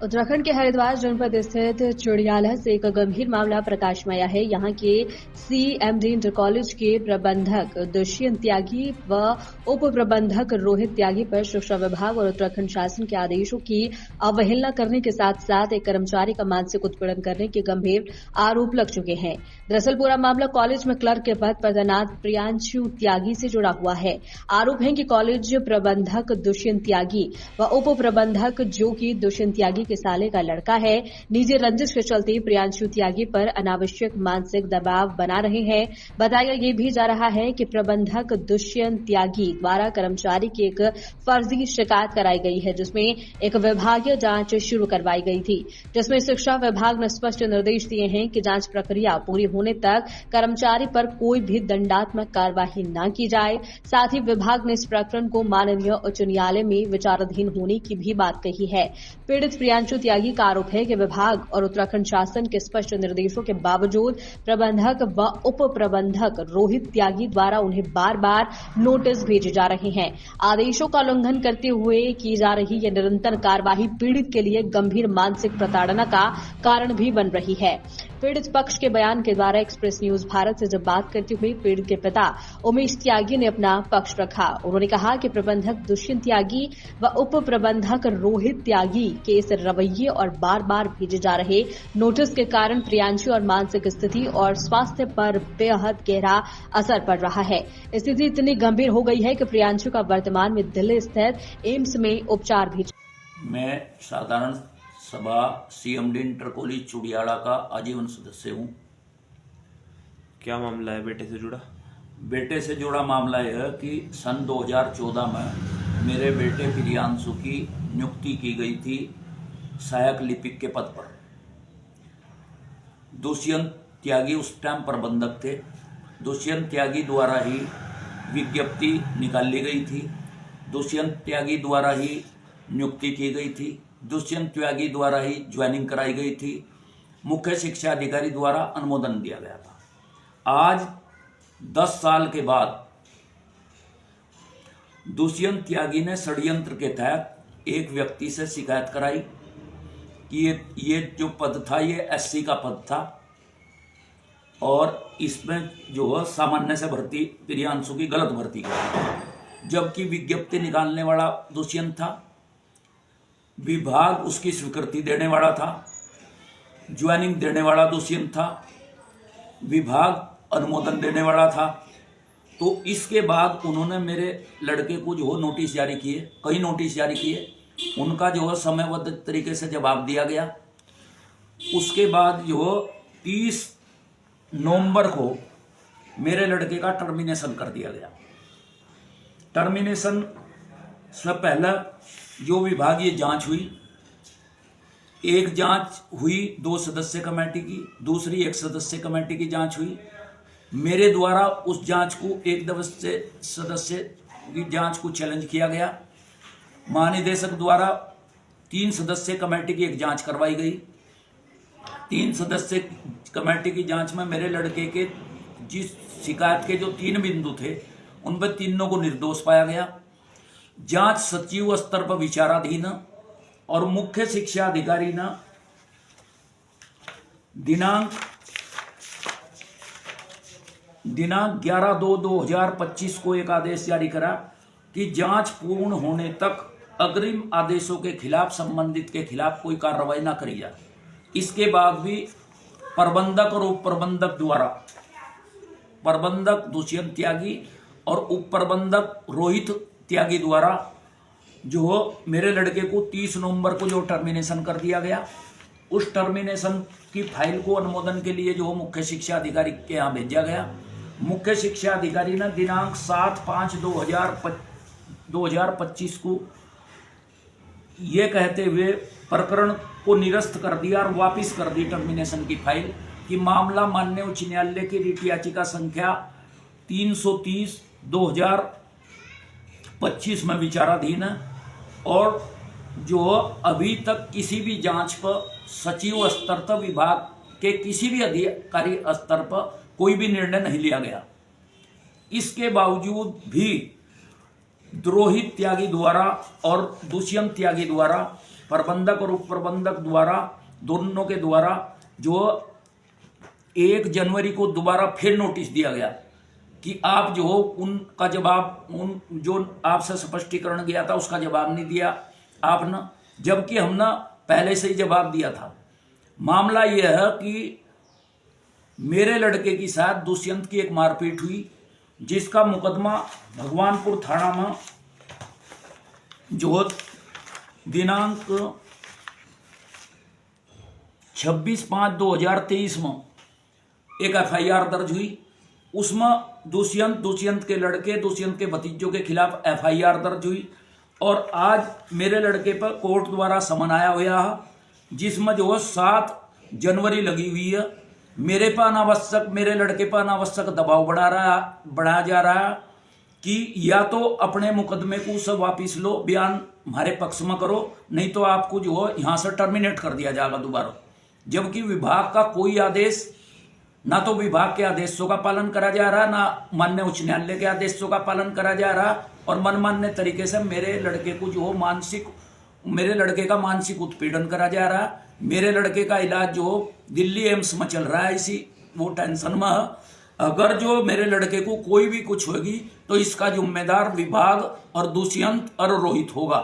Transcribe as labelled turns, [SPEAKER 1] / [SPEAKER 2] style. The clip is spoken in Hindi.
[SPEAKER 1] उत्तराखंड के हरिद्वार जनपद स्थित चुड़ियाला से एक गंभीर मामला प्रकाश में आया है। यहाँ के CMD इंटर कॉलेज के प्रबंधक दुष्यंत त्यागी व उप प्रबंधक रोहित त्यागी पर शिक्षा विभाग और उत्तराखंड शासन के आदेशों की अवहेलना करने के साथ साथ एक कर्मचारी का मानसिक उत्पीड़न करने के गंभीर आरोप लग चुके हैं। दरअसल पूरा मामला कॉलेज में क्लर्क के पद पर तैनात प्रियांशु त्यागी से जुड़ा हुआ है। आरोप है कि कॉलेज प्रबंधक दुष्यंत त्यागी व उप प्रबंधक जो कि दुष्यंत त्यागी के साले का लड़का है, निजी रंजिश के चलते प्रियांशु त्यागी पर अनावश्यक मानसिक दबाव बना रहे हैं। बताया ये भी जा रहा है कि प्रबंधक दुष्यंत त्यागी द्वारा कर्मचारी की एक फर्जी शिकायत कराई गई है, जिसमें एक विभागीय जांच शुरू करवाई गई थी, जिसमें शिक्षा विभाग ने स्पष्ट निर्देश दिए हैं कि जांच प्रक्रिया पूरी होने तक कर्मचारी पर कोई भी दंडात्मक कार्यवाही न की जाए। साथ ही विभाग ने इस प्रकरण को माननीय उच्च न्यायालय में विचाराधीन होने की भी बात कही है। पीड़ित प्रियांशु त्यागी का आरोप है कि विभाग और उत्तराखंड शासन के स्पष्ट निर्देशों के बावजूद प्रबंधक व उप प्रबंधक रोहित त्यागी द्वारा उन्हें बार बार नोटिस भेजे जा रहे हैं। आदेशों का उल्लंघन करते हुए की जा रही यह निरंतर कार्यवाही पीड़ित के लिए गंभीर मानसिक प्रताड़ना का कारण भी बन रही है। पीड़ित पक्ष के बयान के द्वारा एक्सप्रेस न्यूज भारत से जब बात करते हुए पीड़ित के पिता उमेश त्यागी ने अपना पक्ष रखा। उन्होंने कहा कि प्रबंधक दुष्यंत त्यागी व उप प्रबंधक रोहित त्यागी के इस रवैये और बार बार भेजे जा रहे नोटिस के कारण प्रियांशु और मानसिक स्थिति और स्वास्थ्य पर बेहद गहरा असर पड़ रहा है। स्थिति इतनी गंभीर हो गई है कि प्रियांशु का वर्तमान में दिल्ली स्थित एम्स में उपचार भी।
[SPEAKER 2] मैं साधारण सभा CMD इंटर कॉलेज चुड़ियाला का आजीवन सदस्य हूँ।
[SPEAKER 3] क्या मामला है बेटे से जुड़ा?
[SPEAKER 2] बेटे से जुड़ा मामला यह है कि सन 2014 में मेरे बेटे प्रियांशु की नियुक्ति की गई थी सहायक लिपिक के पद पर। दुष्यंत त्यागी उस टाइम प्रबंधक थे। दुष्यंत त्यागी द्वारा ही विज्ञप्ति निकाली गई थी, दुष्यंत त्यागी द्वारा ही नियुक्ति की गई थी, दुष्यंत त्यागी द्वारा ही ज्वाइनिंग कराई गई थी, मुख्य शिक्षा अधिकारी द्वारा अनुमोदन दिया गया था। आज 10 साल के बाद दुष्यंत त्यागी ने षड्यंत्र के तहत एक व्यक्ति से शिकायत कराई कि ये जो पद था ये SC का पद था और इसमें जो है सामान्य से भर्ती प्रियांशु की गलत भर्ती की, जबकि विज्ञप्ति निकालने वाला दुष्यंत था, विभाग उसकी स्वीकृति देने वाला था, ज्वाइनिंग देने वाला दुष्यंत था, विभाग अनुमोदन देने वाला था। तो इसके बाद उन्होंने मेरे लड़के को जो नोटिस जारी किए, कई नोटिस जारी किए, उनका जो है समयबद्ध तरीके से जवाब दिया गया। उसके बाद जो 30 नवंबर को मेरे लड़के का टर्मिनेशन कर दिया गया। टर्मिनेशन से पहले जो विभागीय जांच हुई, एक जांच हुई 2 सदस्य कमेटी की, दूसरी 1 सदस्य कमेटी की जांच हुई। मेरे द्वारा उस जांच को 1 सदस्य की जांच को चैलेंज किया गया। महानिदेशक द्वारा 3 सदस्य कमेटी की एक जांच करवाई गई। 3 सदस्य कमेटी की जांच में मेरे लड़के के जिस शिकायत के जो 3 बिंदु थे उन पर तीनों को निर्दोष पाया गया। जांच सचिव स्तर पर विचाराधीन और मुख्य शिक्षा अधिकारी ने दिनांक 11/2/2025 को एक आदेश जारी करा कि जांच पूर्ण होने तक अग्रिम आदेशों के खिलाफ संबंधित के खिलाफ कोई कार्रवाई न करी जाए। इसके बाद भी प्रबंधक और उप प्रबंधक द्वारा, प्रबंधक दुष्यंत त्यागी और उप प्रबंधक रोहित त्यागी द्वारा जो मेरे लड़के को 30 नवंबर को जो टर्मिनेशन कर दिया गया, उस टर्मिनेशन की फाइल को अनुमोदन के लिए जो मुख्य शिक्षा अधिकारी के यहाँ भेजा गया। मुख्य शिक्षा अधिकारी ने दिनांक 7/5/2025 को ये कहते हुए प्रकरण को निरस्त कर दिया और वापिस कर दी टर्मिनेशन की फाइल कि मामला माननीय उच्च न्यायालय की रिट याचिका संख्या 330/2025 में विचाराधीन है और जो अभी तक किसी भी जांच पर सचिव स्तर तक विभाग के किसी भी अधिकारी स्तर पर कोई भी निर्णय नहीं लिया गया। इसके बावजूद भी रोहित त्यागी द्वारा और दुष्यंत त्यागी द्वारा प्रबंधक और उप प्रबंधक द्वारा दोनों के द्वारा जो 1 जनवरी को दोबारा फिर नोटिस दिया गया कि आप जो हो उनका जवाब, उन जो आपसे स्पष्टीकरण गया था उसका जवाब नहीं दिया आपने, जबकि हमने पहले से ही जवाब दिया था। मामला यह है कि मेरे लड़के के साथ दुष्यंत की एक मारपीट हुई, जिसका मुकदमा भगवानपुर थाना में जो दिनांक 26/5/2023 में एक FIR दर्ज हुई। उसमें दुष्यंत के लड़के, दुष्यंत के भतीजों के खिलाफ FIR दर्ज हुई और आज मेरे लड़के पर कोर्ट द्वारा समन आया हुआ है, जिसमें जो 7 जनवरी लगी हुई है। मेरे लड़के पर अनावश्यक दबाव बढ़ाया जा रहा है कि या तो अपने मुकदमे को सब वापिस लो, बयान हमारे पक्ष में करो, नहीं तो आपको जो है यहां से टर्मिनेट कर दिया जाएगा दोबारा। जबकि विभाग का कोई आदेश, ना तो विभाग के आदेशों का पालन करा जा रहा, ना माननीय उच्च न्यायालय के आदेशों का पालन करा जा रहा, और मनमान्य तरीके से मेरे लड़के को जो मेरे लड़के का मानसिक उत्पीड़न करा जा रहा। मेरे लड़के का इलाज जो दिल्ली एम्स में चल रहा है, इसी वो टेंशन में है। अगर जो मेरे लड़के को कोई भी कुछ होगी तो इसका जिम्मेदार विभाग और दुष्यंत और रोहित होगा।